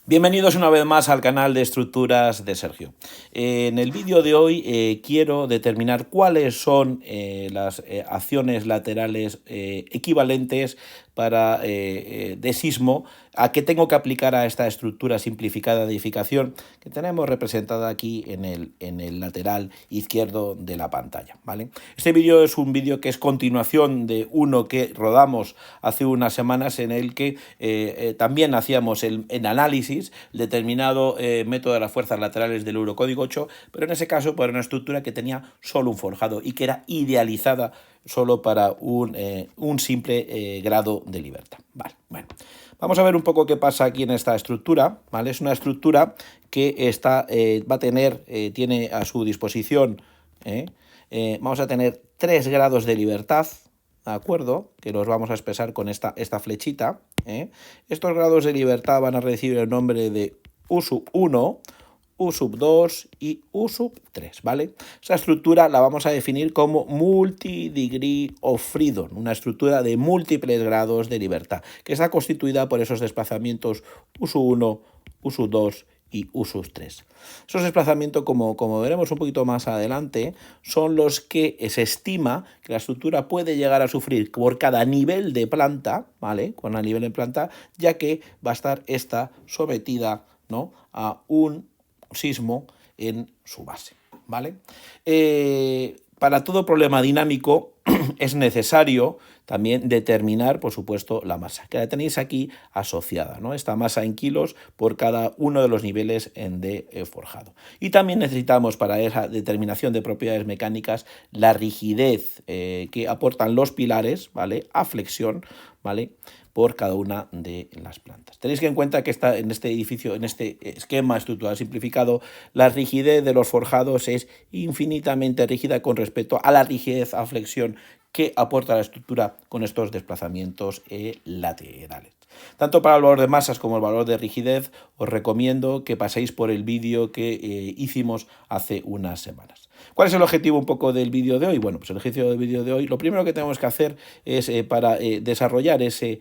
Bienvenidos una vez más al canal de estructuras de Sergio. En el vídeo de hoy quiero determinar cuáles son las acciones laterales equivalentes para de sismo a qué tengo que aplicar a esta estructura simplificada de edificación que tenemos representada aquí en el lateral izquierdo de la pantalla, ¿vale? Este vídeo es un vídeo que es continuación de uno que rodamos hace unas semanas en el que también hacíamos el análisis determinado método de las fuerzas laterales del Eurocódigo 8, pero en ese caso para una estructura que tenía solo un forjado y que era idealizada solo para un simple grado de libertad. Vale, bueno. Vamos a ver un poco qué pasa aquí en esta estructura, ¿vale? Es una estructura que va a tener, tiene a su disposición, vamos a tener 3 grados de libertad, ¿de acuerdo? Que los vamos a expresar con esta flechita. Estos grados de libertad van a recibir el nombre de U sub 1, U sub 2 y U sub 3, ¿vale? Esa estructura la vamos a definir como multi-degree of freedom, una estructura de múltiples grados de libertad, que está constituida por esos desplazamientos U sub 1, U sub 2 y U sub 3. Esos desplazamientos, como veremos un poquito más adelante, son los que se estima que la estructura puede llegar a sufrir por cada nivel de planta, ¿vale? Con el nivel de planta, ya que va a estar esta sometida, ¿no?, a un sismo en su base, ¿vale? Para todo problema dinámico es necesario también determinar, por supuesto, la masa, que la tenéis aquí asociada, ¿no? Esta masa en kilos por cada uno de los niveles de forjado. Y también necesitamos para esa determinación de propiedades mecánicas la rigidez que aportan los pilares, ¿vale?, a flexión, ¿vale?, por cada una de las plantas. Tenéis que en cuenta que en este edificio, en este esquema estructural simplificado, la rigidez de los forjados es infinitamente rígida con respecto a la rigidez a flexión que aporta la estructura con estos desplazamientos laterales. Tanto para el valor de masas como el valor de rigidez, os recomiendo que paséis por el vídeo que hicimos hace unas semanas. ¿Cuál es el objetivo un poco del vídeo de hoy? Bueno, pues el objetivo del vídeo de hoy, lo primero que tenemos que hacer es, para desarrollar ese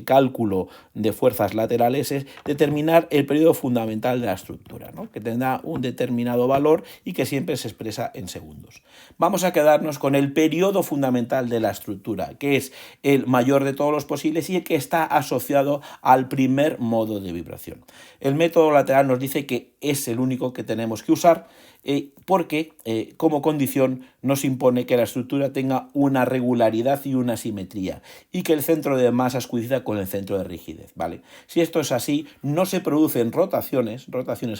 cálculo de fuerzas laterales, es determinar el periodo fundamental de la estructura, ¿no?, que tendrá un determinado valor y que siempre se expresa en segundos. Vamos a quedarnos con el periodo fundamental de la estructura, que es el mayor de todos los posibles y el que está asociado al primer modo de vibración. El método lateral nos dice que es el único que tenemos que usar porque como condición nos impone que la estructura tenga una regularidad y una simetría y que el centro de masas coincida con el centro de rigidez, ¿vale? Si esto es así, no se producen rotaciones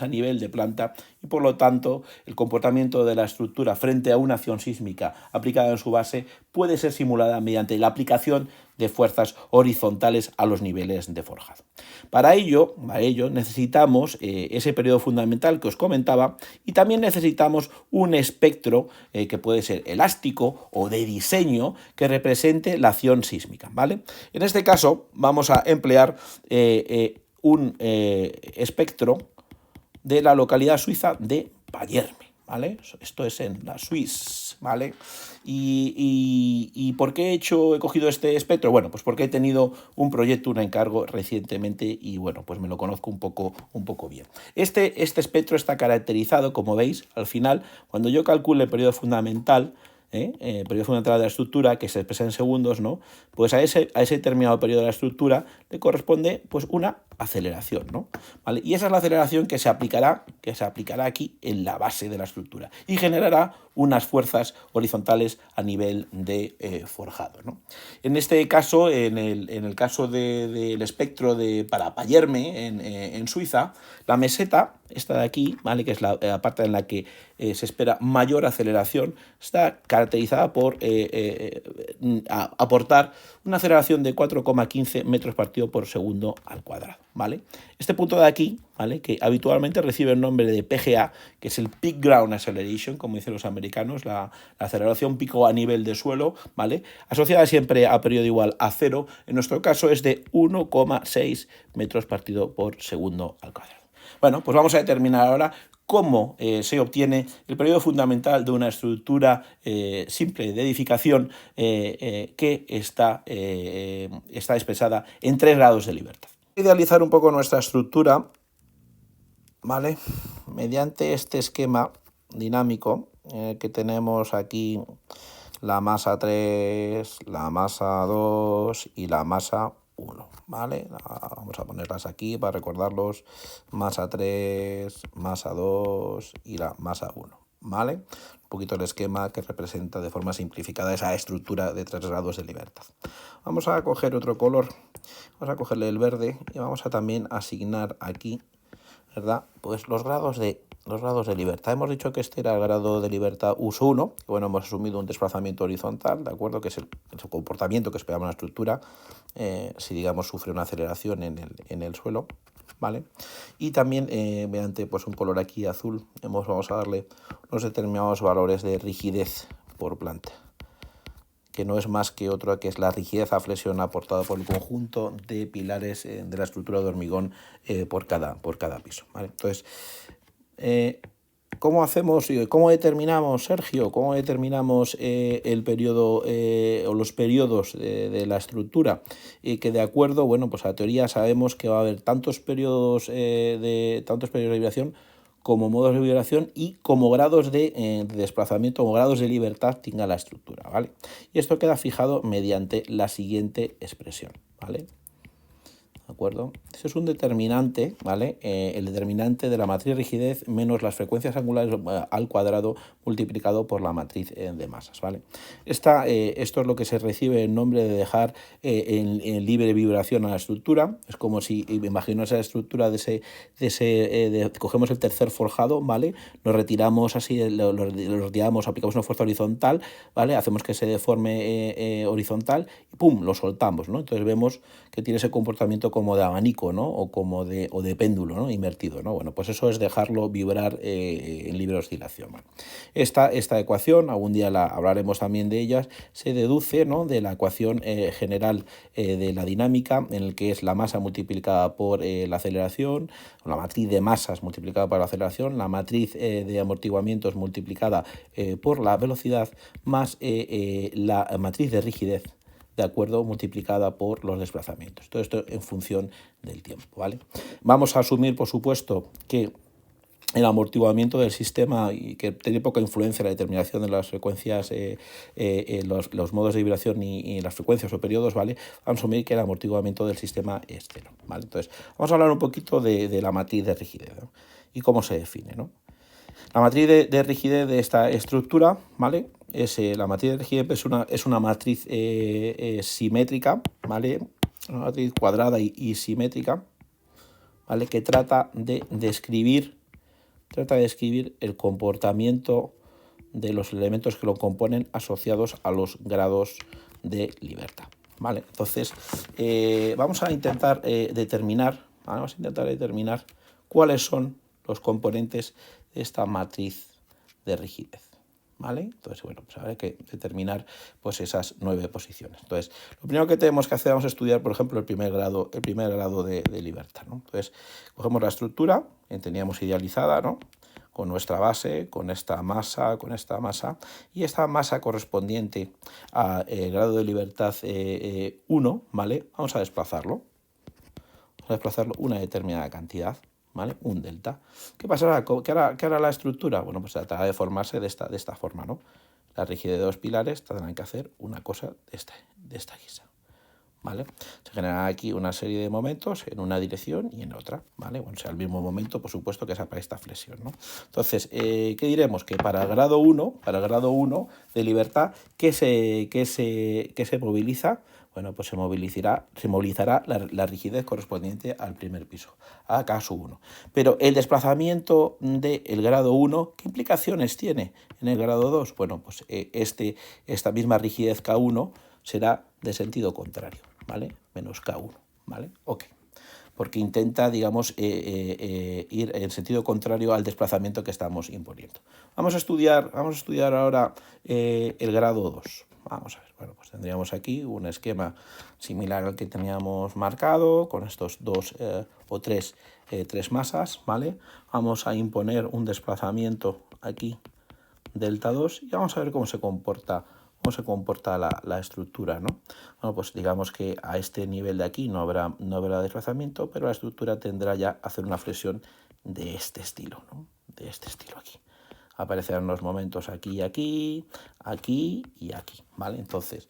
a nivel de planta y por lo tanto el comportamiento de la estructura frente a una acción sísmica aplicada en su base puede ser simulada mediante la aplicación de fuerzas horizontales a los niveles de forjado. Para ello necesitamos ese periodo fundamental que os comentaba y también necesitamos un espectro que puede ser elástico o de diseño que represente la acción sísmica, ¿vale? En este caso vamos a emplear un espectro de la localidad suiza de Payerme, ¿vale? Esto es en la Suiza, ¿vale? ¿Y por qué he cogido este espectro? Bueno, pues porque he tenido un proyecto, un encargo recientemente y bueno, pues me lo conozco un poco bien. Este espectro está caracterizado, como veis, al final, cuando yo calcule el periodo fundamental, periodo fundamental de la estructura, que se expresa en segundos, ¿no?, pues a ese determinado periodo de la estructura le corresponde pues una aceleración, ¿no? ¿Vale? Y esa es la aceleración que se aplicará aquí en la base de la estructura y generará unas fuerzas horizontales a nivel de forjado, ¿no? En este caso, en el caso del espectro para Payerme en Suiza, la meseta, esta de aquí, ¿vale?, que es la parte en la que se espera mayor aceleración, está caracterizada por aportar una aceleración de 4,15 metros partido por segundo al cuadrado, ¿vale? Este punto de aquí, ¿vale?, que habitualmente recibe el nombre de PGA, que es el Peak Ground Acceleration, como dicen los americanos, la aceleración pico a nivel de suelo, ¿vale?, asociada siempre a periodo igual a 0, en nuestro caso es de 1,6 metros partido por segundo al cuadrado. Bueno, pues vamos a determinar ahora cómo se obtiene el periodo fundamental de una estructura simple de edificación que está expresada en 3 grados de libertad. Idealizar un poco nuestra estructura, ¿vale? Mediante este esquema dinámico que tenemos aquí la masa 3, la masa 2 y la masa 1, ¿vale? Vamos a ponerlas aquí para recordarlos: masa 3, masa 2 y la masa 1, ¿vale? Un poquito el esquema que representa de forma simplificada esa estructura de 3 grados de libertad. Vamos a coger otro color, vamos a cogerle el verde y vamos a también asignar aquí, ¿verdad? Pues los grados de libertad. Hemos dicho que este era el grado de libertad uso 1, que bueno, hemos asumido un desplazamiento horizontal, ¿de acuerdo? Que es el comportamiento que esperamos en la estructura, si digamos sufre una aceleración en el suelo, ¿vale? Y también mediante pues un color aquí azul, vamos a darle unos determinados valores de rigidez por planta, que no es más que otro, que es la rigidez a flexión aportada por el conjunto de pilares de la estructura de hormigón por cada piso, ¿vale? Entonces, ¿cómo hacemos, cómo determinamos, Sergio, cómo determinamos el periodo o los periodos de la estructura? Y que de acuerdo, bueno, pues a la teoría sabemos que va a haber tantos periodos de vibración como modos de vibración y como grados de desplazamiento, como grados de libertad tenga la estructura, ¿vale? Y esto queda fijado mediante la siguiente expresión, ¿vale? ¿De acuerdo? Eso es un determinante, ¿vale? El determinante de la matriz rigidez menos las frecuencias angulares al cuadrado multiplicado por la matriz de masas, ¿vale? Esto es lo que se recibe en nombre de dejar en libre vibración a la estructura. Es como si, imagino esa estructura cogemos el tercer forjado, ¿vale? Nos retiramos así, lo retiramos, aplicamos una fuerza horizontal, ¿vale? Hacemos que se deforme horizontal y ¡pum!, lo soltamos, ¿no? Entonces vemos que tiene ese comportamiento como de abanico, ¿no? O de péndulo, ¿no? Invertido, ¿no? Bueno, pues eso es dejarlo vibrar en libre oscilación, ¿vale? Esta ecuación, algún día hablaremos también de ellas, se deduce, ¿no?, de la ecuación general de la dinámica, en el que es la masa multiplicada por la aceleración, la matriz de masas multiplicada por la aceleración, la matriz de amortiguamientos multiplicada por la velocidad, más la matriz de rigidez, de acuerdo, multiplicada por los desplazamientos. Todo esto en función del tiempo, ¿vale? Vamos a asumir, por supuesto, que el amortiguamiento del sistema, y que tiene poca influencia en la determinación de las frecuencias, los modos de vibración y las frecuencias o periodos, ¿vale? Vamos a asumir que el amortiguamiento del sistema es cero, ¿vale? Entonces, vamos a hablar un poquito de la matriz de rigidez, ¿no? Y cómo se define, ¿no? La matriz de rigidez de esta estructura, ¿vale? La matriz de rigidez es una matriz simétrica, ¿vale? Una matriz cuadrada y simétrica, ¿vale? Que trata de describir el comportamiento de los elementos que lo componen asociados a los grados de libertad, ¿vale? Entonces, vamos a intentar determinar cuáles son los componentes de esta matriz de rigidez, ¿vale? Entonces, bueno, pues habrá que determinar pues esas 9 posiciones. Entonces, lo primero que tenemos que hacer, vamos a estudiar, por ejemplo, el primer grado de libertad, ¿no? Entonces, cogemos la estructura, teníamos idealizada, ¿no?, con nuestra base, con esta masa, y esta masa correspondiente al grado de libertad 1, ¿vale? Vamos a desplazarlo una determinada cantidad, ¿vale? Un delta. ¿Qué pasará? ¿Qué hará la estructura? Bueno, pues tratará de formarse de esta forma, ¿no? La rigidez de 2 pilares tendrán que hacer una cosa de esta guisa, ¿vale? Se generará aquí una serie de momentos en una dirección y en otra, ¿vale? Bueno, sea el mismo momento, por supuesto, que para esta flexión, ¿no? Entonces, ¿qué diremos? Que para el grado 1 de libertad, ¿qué se moviliza? Bueno, pues se movilizará la rigidez correspondiente al primer piso, a K1. Pero el desplazamiento del grado 1, ¿qué implicaciones tiene en el grado 2? Bueno, pues esta misma rigidez K1 será de sentido contrario, ¿vale? Menos K1, ¿vale? Ok. Porque intenta, digamos, ir en sentido contrario al desplazamiento que estamos imponiendo. Vamos a estudiar ahora el grado 2. Vamos a ver, bueno, pues tendríamos aquí un esquema similar al que teníamos marcado, con estos tres masas, ¿vale? Vamos a imponer un desplazamiento aquí, delta 2, y vamos a ver cómo se comporta cómo se comporta la estructura, ¿no? Bueno, pues digamos que a este nivel de aquí no habrá desplazamiento, pero la estructura tendrá ya hacer una flexión de este estilo, ¿no? De este estilo aquí. Aparecerán los momentos aquí, aquí, aquí y aquí, ¿vale? Entonces,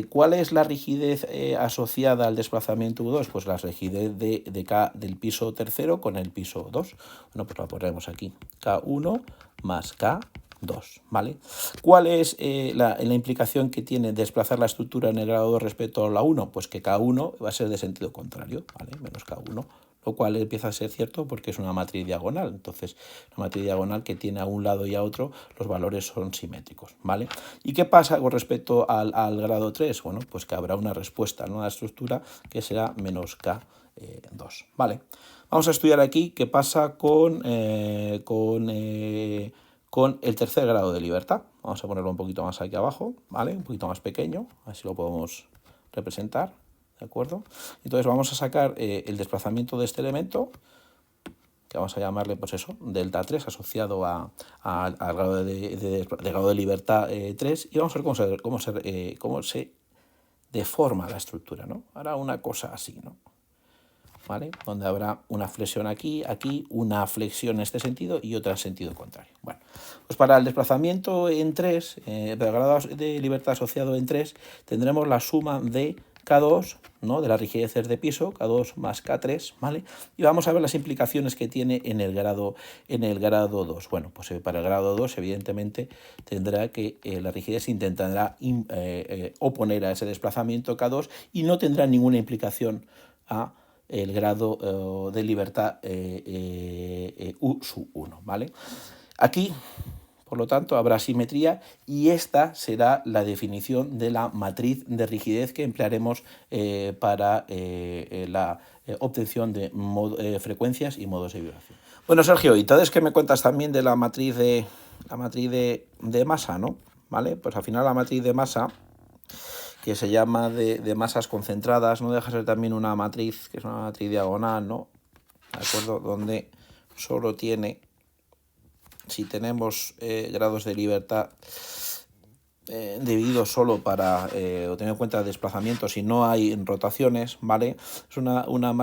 ¿cuál es la rigidez asociada al desplazamiento U2? Pues la rigidez de K del piso tercero con el piso 2. Bueno, pues la ponemos aquí, K1 más K2, ¿vale? ¿Cuál es la implicación que tiene desplazar la estructura en el grado 2 respecto a la 1? Pues que K1 va a ser de sentido contrario, ¿vale? Menos K1, lo cual empieza a ser cierto porque es una matriz diagonal. Entonces, una matriz diagonal que tiene a un lado y a otro, los valores son simétricos, ¿vale? ¿Y qué pasa con respecto al grado 3? Bueno, pues que habrá una respuesta, ¿no?, a la estructura que será menos K2, ¿vale? Vamos a estudiar aquí qué pasa con el tercer grado de libertad. Vamos a ponerlo un poquito más aquí abajo, ¿vale? Un poquito más pequeño, así lo podemos representar. ¿De acuerdo? Entonces vamos a sacar el desplazamiento de este elemento, que vamos a llamarle, pues eso, delta 3, asociado al grado grado de libertad 3, y vamos a ver cómo se deforma la estructura, ¿no? Hará una cosa así, ¿no? ¿Vale? Donde habrá una flexión aquí, aquí, una flexión en este sentido y otra en sentido contrario. Bueno, pues para el desplazamiento en 3, el grado de libertad asociado en 3, tendremos la suma de K2, ¿no?, de las rigideces de piso, K2 más K3, ¿vale? Y vamos a ver las implicaciones que tiene en el grado 2. Bueno, pues para el grado 2, evidentemente, tendrá que la rigidez intentará oponer a ese desplazamiento K2 y no tendrá ninguna implicación a el grado de libertad U sub 1, ¿vale? Aquí, por lo tanto, habrá simetría y esta será la definición de la matriz de rigidez que emplearemos para la obtención de frecuencias y modos de vibración. Bueno, Sergio, ¿y entonces qué me cuentas también de la matriz de masa, ¿no? ¿Vale? Pues al final la matriz de masa, que se llama de masas concentradas, no deja de ser también una matriz, que es una matriz diagonal, ¿no? ¿De acuerdo? Donde solo tiene, si tenemos grados de libertad divididos solo para tener en cuenta desplazamientos y no hay rotaciones, ¿vale? Es una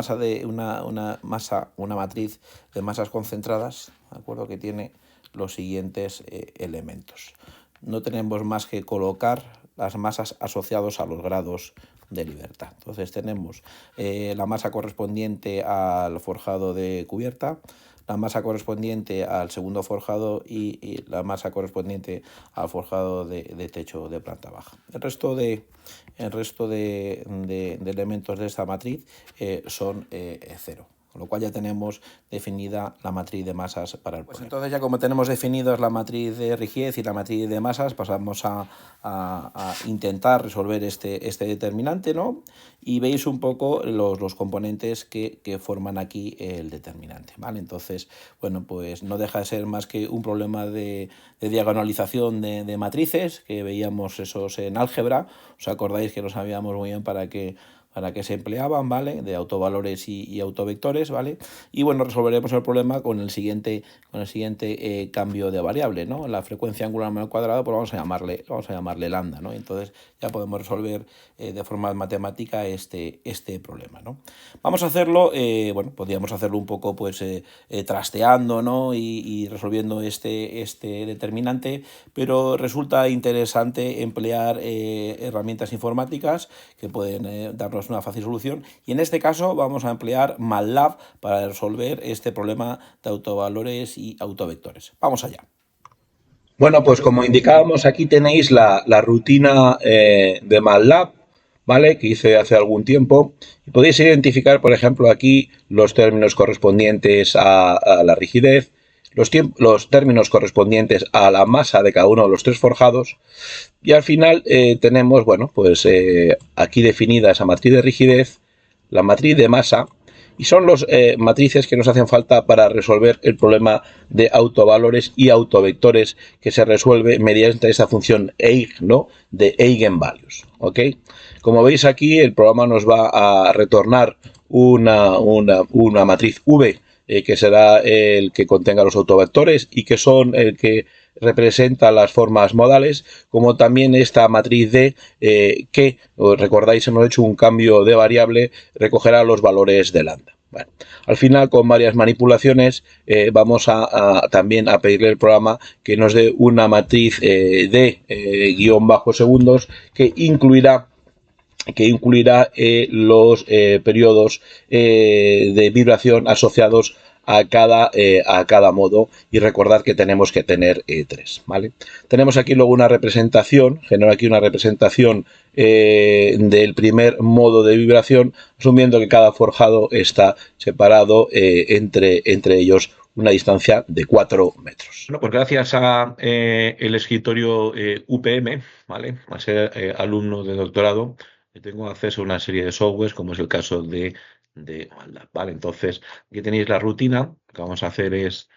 matriz de masas concentradas, ¿de acuerdo?, que tiene los siguientes elementos. No tenemos más que colocar las masas asociadas a los grados de libertad. Entonces tenemos la masa correspondiente al forjado de cubierta, la masa correspondiente al segundo forjado y la masa correspondiente al forjado de techo de planta baja. El resto de elementos de esta matriz son cero. Con lo cual ya tenemos definida la matriz de masas para el problema. Pues entonces, ya como tenemos definidos la matriz de rigidez y la matriz de masas, pasamos a intentar resolver este determinante, ¿no? Y veis un poco los componentes que forman aquí el determinante, ¿vale? Entonces, bueno, pues no deja de ser más que un problema de diagonalización de matrices, que veíamos esos en álgebra. ¿Os acordáis que no sabíamos muy bien para qué se empleaban, ¿vale? De autovalores y autovectores, ¿vale? Y bueno, resolveremos el problema con el siguiente cambio de variable, ¿no? La frecuencia angular al cuadrado, pues vamos a llamarle lambda, ¿no? Entonces ya podemos resolver de forma matemática este problema, ¿no? Vamos a hacerlo, bueno, podríamos hacerlo un poco pues trasteando, ¿no? Y resolviendo este determinante, pero resulta interesante emplear herramientas informáticas que pueden darnos una fácil solución, y en este caso vamos a emplear MATLAB para resolver este problema de autovalores y autovectores. Vamos allá. Bueno, pues como indicábamos, aquí tenéis la rutina de MATLAB, ¿vale?, que hice hace algún tiempo. Y podéis identificar, por ejemplo, aquí los términos correspondientes a la rigidez, los términos correspondientes a la masa de cada uno de los tres forjados, y al final tenemos, bueno, pues aquí definida esa matriz de rigidez, la matriz de masa, y son los matrices que nos hacen falta para resolver el problema de autovalores y autovectores, que se resuelve mediante esta función EIG, ¿no?, de eigenvalues, ¿ok? Como veis aquí, el programa nos va a retornar una matriz V, que será el que contenga los autovectores y que son el que representa las formas modales, como también esta matriz D que, os recordáis, hemos hecho un cambio de variable, recogerá los valores de lambda. Bueno, al final, con varias manipulaciones, vamos también a pedirle al programa que nos dé una matriz de guión bajo segundos que incluirá los periodos de vibración asociados a cada modo, y recordad que tenemos que tener tres, ¿vale? Tenemos aquí luego una representación, genero aquí una representación del primer modo de vibración, asumiendo que cada forjado está separado entre ellos una distancia de 4 metros. Bueno, pues gracias a el escritorio UPM, ¿vale? A ser alumno de doctorado, tengo acceso a una serie de softwares, como es el caso de MATLAB, ¿vale? Entonces, aquí tenéis la rutina. Lo que vamos a hacer es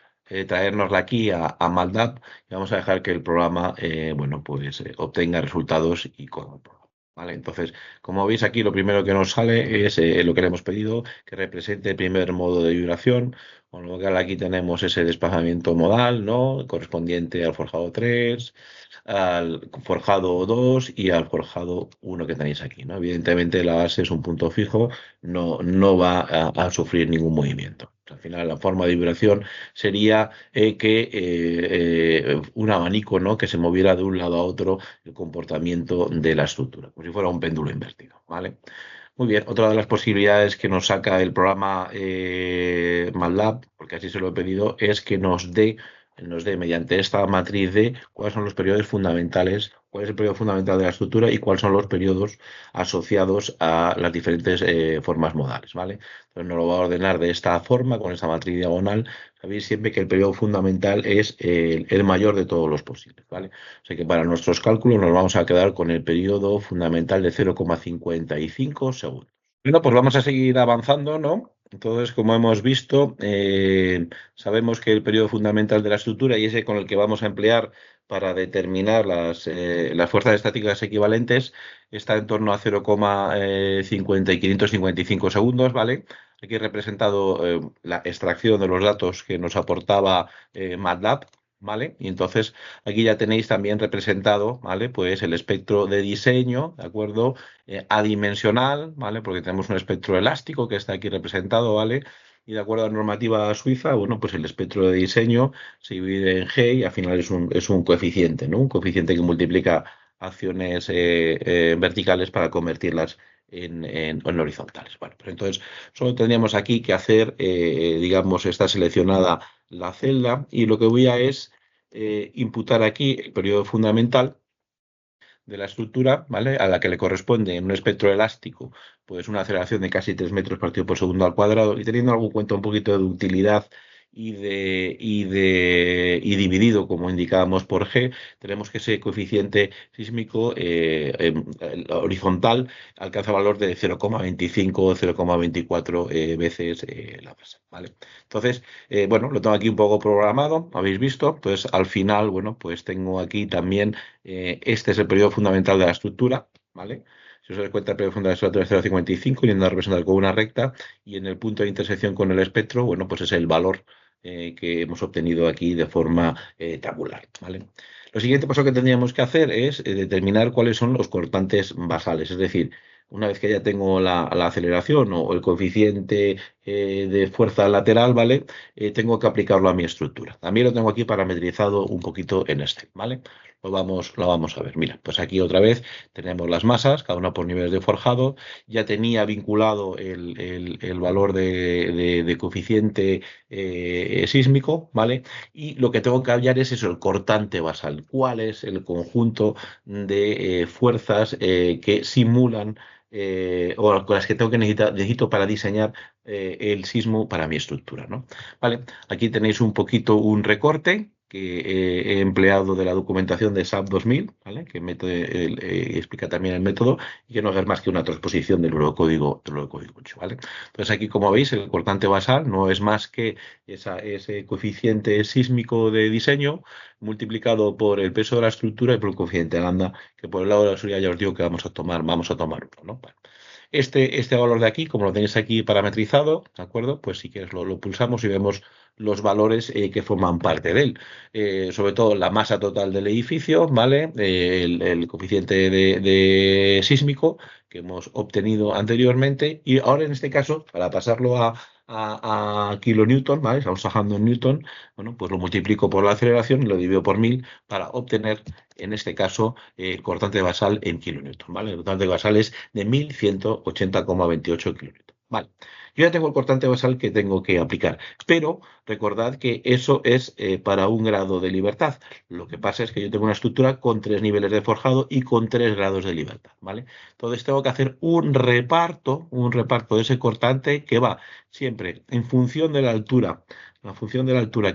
traernosla aquí a MATLAB y vamos a dejar que el programa, bueno, pues obtenga resultados y con el programa, ¿vale? Entonces, como veis aquí, lo primero que nos sale es lo que le hemos pedido, que represente el primer modo de vibración. Con lo cual aquí tenemos ese desplazamiento modal, ¿no? Correspondiente al forjado 3, al forjado 2 y al forjado 1 que tenéis aquí, ¿no? Evidentemente la base es un punto fijo, no va a sufrir ningún movimiento. Al final la forma de vibración sería que un abanico, ¿no? Que se moviera de un lado a otro el comportamiento de la estructura, como si fuera un péndulo invertido, ¿vale? Muy bien, otra de las posibilidades que nos saca el programa MATLAB, porque así se lo he pedido, es que nos dé mediante esta matriz D cuáles son los periodos fundamentales, cuál es el periodo fundamental de la estructura y cuáles son los periodos asociados a las diferentes formas modales, ¿vale? Entonces nos lo va a ordenar de esta forma, con esta matriz diagonal. Sabéis siempre que el periodo fundamental es el mayor de todos los posibles, ¿vale? O sea que para nuestros cálculos nos vamos a quedar con el periodo fundamental de 0,55 segundos. Bueno, pues vamos a seguir avanzando, ¿no? Entonces, como hemos visto, sabemos que el periodo fundamental de la estructura, y ese con el que vamos a emplear para determinar las fuerzas estáticas equivalentes, está en torno a 0,555 segundos, ¿vale? Aquí he representado la extracción de los datos que nos aportaba MATLAB, ¿vale? Y entonces aquí ya tenéis también representado, ¿vale? Pues el espectro de diseño, ¿de acuerdo? Adimensional, ¿vale? Porque tenemos un espectro elástico que está aquí representado, ¿vale? Y de acuerdo a la normativa suiza, bueno, pues el espectro de diseño se divide en G y al final es un coeficiente, ¿no? Un coeficiente que multiplica acciones verticales para convertirlas en horizontales. Bueno, pues entonces solo tendríamos aquí que hacer, digamos, está seleccionada la celda y lo que voy a es imputar aquí el periodo fundamental de la estructura, ¿vale? A la que le corresponde en un espectro elástico, pues una aceleración de casi 3 metros partido por segundo al cuadrado, y teniendo algún cuenta un poquito de utilidad y dividido, como indicábamos, por G, tenemos que ese coeficiente sísmico horizontal alcanza valor de 0,25 o 0,24 veces la masa, ¿vale? Entonces, bueno, lo tengo aquí un poco programado, habéis visto, pues al final, bueno, pues tengo aquí también este es el periodo fundamental de la estructura, ¿vale? Si os dais cuenta, el periodo fundamental de la estructura es 0,55 yendo a representar con una recta, y en el punto de intersección con el espectro, bueno, pues es el valor que hemos obtenido aquí de forma tabular, ¿vale? Lo siguiente paso que tendríamos que hacer es determinar cuáles son los cortantes basales, es decir, una vez que ya tengo la aceleración o el coeficiente de fuerza lateral, ¿vale? Tengo que aplicarlo a mi estructura. También lo tengo aquí parametrizado un poquito en Excel, ¿vale? Lo vamos a ver. Mira, pues aquí otra vez tenemos las masas, cada una por niveles de forjado. Ya tenía vinculado el valor de coeficiente sísmico, ¿vale? Y lo que tengo que hallar es eso, el cortante basal. ¿Cuál es el conjunto de fuerzas que simulan o con las que necesito para diseñar el sismo para mi estructura, ¿no? Vale, aquí tenéis un poquito un recorte que he empleado de la documentación de SAP 2000, ¿vale? Que explica también el método y que no es más que una transposición del Eurocódigo 8, ¿vale? Entonces aquí, como veis, el cortante basal no es más que ese coeficiente sísmico de diseño multiplicado por el peso de la estructura y por el coeficiente lambda, que por el lado de la seguridad ya os digo que vamos a tomar uno, ¿no? Vale. Este valor de aquí, como lo tenéis aquí parametrizado, ¿de acuerdo? Pues si quieres lo pulsamos y vemos los valores que forman parte de él. Sobre todo la masa total del edificio, ¿vale? El coeficiente de sísmico que hemos obtenido anteriormente y ahora en este caso, para pasarlo a kilonewton, ¿vale? Estamos trabajando en newton, bueno, pues lo multiplico por la aceleración y lo divido por 1000 para obtener, en este caso, el cortante basal en kilonewton, ¿vale? El cortante basal es de 1180,28 kilonewton. Vale, yo ya tengo el cortante basal que tengo que aplicar, pero recordad que eso es para un grado de libertad. Lo que pasa es que yo tengo una estructura con 3 niveles de forjado y con 3 grados de libertad, ¿vale? Entonces tengo que hacer un reparto de ese cortante que va siempre en función de la altura,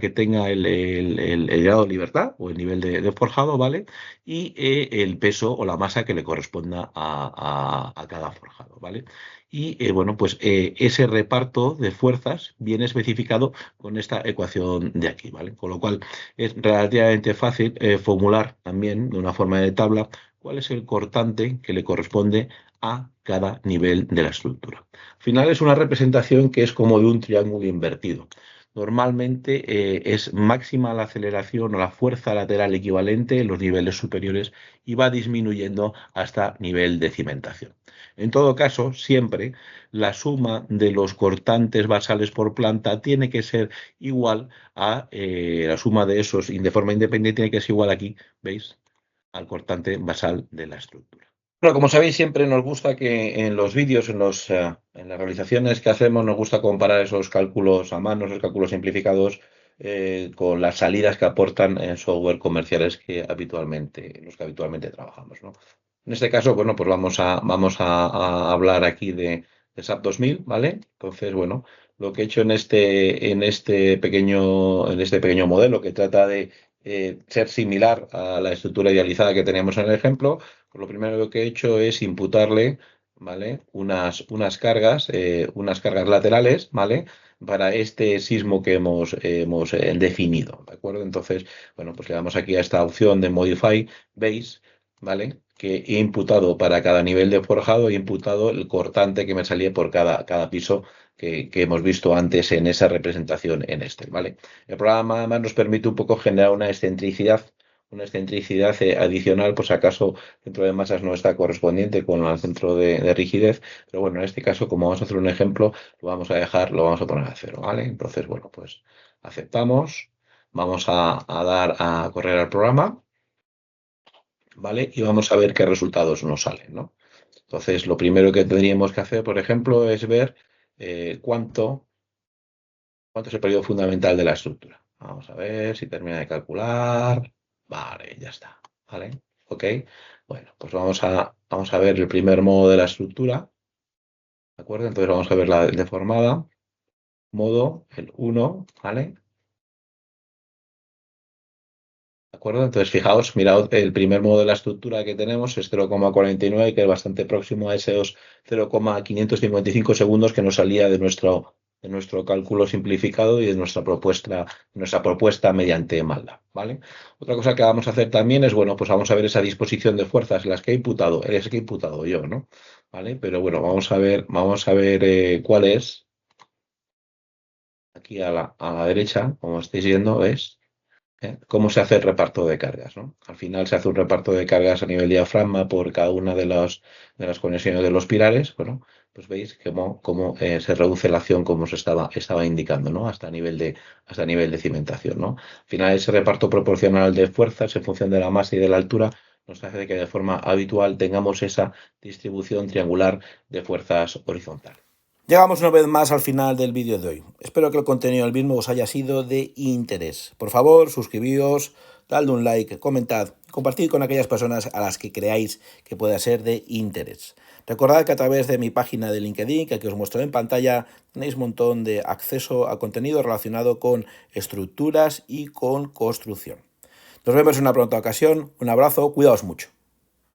que tenga el grado de libertad o el nivel de forjado, ¿vale? Y el peso o la masa que le corresponda a cada forjado, ¿vale? Y bueno, pues ese reparto de fuerzas viene especificado con esta ecuación de aquí, ¿vale? Con lo cual es relativamente fácil formular también de una forma de tabla cuál es el cortante que le corresponde a cada nivel de la estructura. Al final es una representación que es como de un triángulo invertido. Normalmente es máxima la aceleración o la fuerza lateral equivalente en los niveles superiores y va disminuyendo hasta nivel de cimentación. En todo caso, siempre la suma de los cortantes basales por planta tiene que ser igual a la suma de esos de forma independiente, tiene que ser igual aquí, ¿veis? Al cortante basal de la estructura. Bueno, como sabéis, siempre nos gusta que en los vídeos, en las realizaciones que hacemos, nos gusta comparar esos cálculos a mano, esos cálculos simplificados, con las salidas que aportan software comerciales los que habitualmente trabajamos, ¿no? En este caso, bueno, pues vamos a hablar aquí de SAP 2000, ¿vale? Entonces, bueno, lo que he hecho en este pequeño modelo que trata de ser similar a la estructura idealizada que teníamos en el ejemplo, pues lo primero que he hecho es imputarle, ¿vale? Unas cargas laterales, ¿vale? Para este sismo que hemos definido, ¿de acuerdo? Entonces, bueno, pues le damos aquí a esta opción de Modify Base, ¿vale? Que he imputado para cada nivel de forjado, he imputado el cortante que me salía por cada piso que hemos visto antes en esa representación en Excel, ¿vale? El programa además nos permite un poco generar una excentricidad adicional, pues acaso el centro de masas no está correspondiente con el centro de rigidez, pero bueno, en este caso, como vamos a hacer un ejemplo, lo vamos a poner a 0, ¿vale? Entonces, bueno, pues aceptamos, vamos a dar a correr al programa, ¿vale? Y vamos a ver qué resultados nos salen, ¿no? Entonces, lo primero que tendríamos que hacer, por ejemplo, es ver cuánto es el periodo fundamental de la estructura. Vamos a ver si termina de calcular. Vale, ya está. ¿Vale? Ok. Bueno, pues vamos a ver el primer modo de la estructura. ¿De acuerdo? Entonces vamos a ver la deformada. Modo, el 1, ¿vale? ¿De acuerdo? Entonces, fijaos, mirad, el primer modo de la estructura que tenemos es 0,49, que es bastante próximo a esos 0,555 segundos que nos salía de nuestro cálculo simplificado y de nuestra propuesta mediante MATLAB, ¿vale? Otra cosa que vamos a hacer también es, bueno, pues vamos a ver esa disposición de fuerzas, las que he imputado yo, ¿no? ¿Vale? Pero bueno, vamos a ver cuál es. Aquí a la derecha, como estáis viendo, es cómo se hace el reparto de cargas, ¿no? Al final se hace un reparto de cargas a nivel diafragma por cada una de las conexiones de los pilares. Bueno, pues veis cómo se reduce la acción como os estaba indicando, ¿no? Hasta nivel de cimentación, ¿no? Al final ese reparto proporcional de fuerzas en función de la masa y de la altura nos hace que de forma habitual tengamos esa distribución triangular de fuerzas horizontales. Llegamos una vez más al final del vídeo de hoy. Espero que el contenido del mismo os haya sido de interés. Por favor, suscribíos, dadle un like, comentad, compartid con aquellas personas a las que creáis que pueda ser de interés. Recordad que a través de mi página de LinkedIn, que aquí os muestro en pantalla, tenéis un montón de acceso a contenido relacionado con estructuras y con construcción. Nos vemos en una pronta ocasión. Un abrazo, cuidaos mucho.